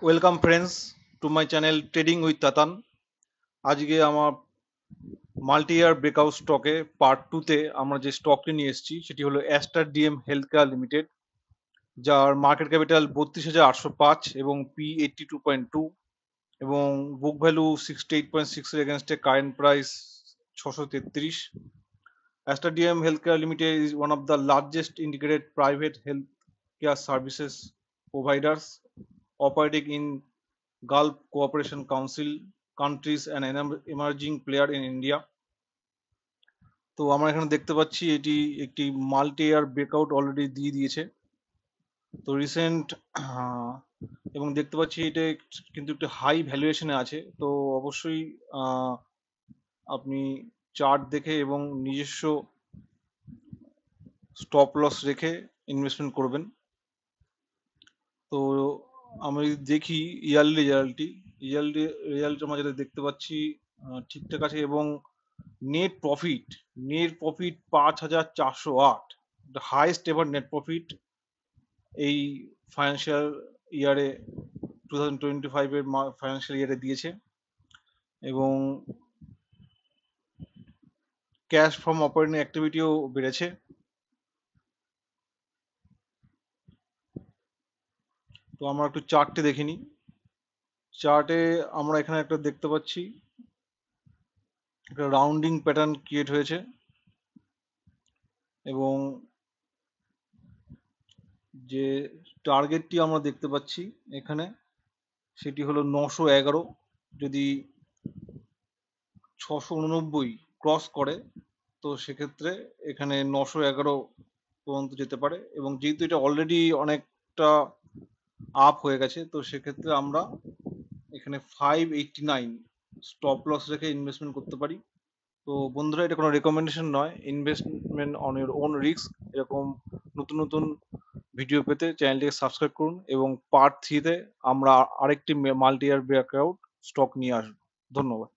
Welcome friends to my channel trading with Tatan. আজকে আমার multi ইয়ার breakout স্টকে পার্ট টুতে আমরা যে স্টকটি নিয়ে এসেছি সেটি হলো ester DM health care limited, যার মার্কেট ক্যাপিটাল 32,805 এবং P82.2 এবং বুক ভ্যালু 68.6 এর এগেনস্টে current price 633। Aster DM Healthcare Limited is one of the largest integrated private healthcare services providers operating in Gulf Cooperation Council countries and an emerging player in India. তো আমরা এখানে দেখতে পাচ্ছি এটি একটি মাল্টি ইয়ার breakout already দিয়ে দিয়েছে। তো রিসেন্ট এবং দেখতে পাচ্ছি এটা কিন্তু একটু হাই ভ্যালুয়েশনে আছে। তো অবশ্যই আপনি চার্ট দেখে এবং নিজস্ব স্টপ লস রেখে ইনভেস্টমেন্ট করবেন। তো আমরা যদি দেখি ইয়ারলি রেজাল্ট আমরা যেটা দেখতে পাচ্ছি ঠিকঠাক আছে এবং net profit 5,408, the highest ever net profit এই ফাইন্যান্সিয়াল ইয়ারে 2025-এর ফাইন্যান্সিয়াল ইয়ারে দিয়েছে এবং ক্যাশ ফ্রম অপারেটিং অ্যাক্টিভিটিও বেড়েছে। তো আমরা একটু চার্টে দেখে নিই। চার্টে আমরা এখানে একটা দেখতে পাচ্ছি একটা রাউন্ডিং প্যাটার্ন ক্রিয়েট হয়েছে এবং যে টার্গেটটি আমরা দেখতে পাচ্ছি এখানে সেটি হলো 911। যদি 689 ক্রস করে তো সেক্ষেত্রে এখানে 911 পর্যন্ত যেতে পারে এবং যেহেতু এটা অলরেডি অনেকটা আপ হয়ে গেছে তো সেক্ষেত্রে আমরা এখানে 589 স্টপ লস রেখে ইনভেস্টমেন্ট করতে পারি। তো বন্ধুরা, এটা কোনো রেকমেন্ডেশন নয়, investment on your own risk. এরকম নতুন নতুন ভিডিও পেতে চ্যানেলটিকে সাবস্ক্রাইব করুন এবং পার্ট 3-তে আমরা আরেকটি মাল্টি ইয়ার ব্রেকআউট স্টক নিয়ে আসবো। ধন্যবাদ।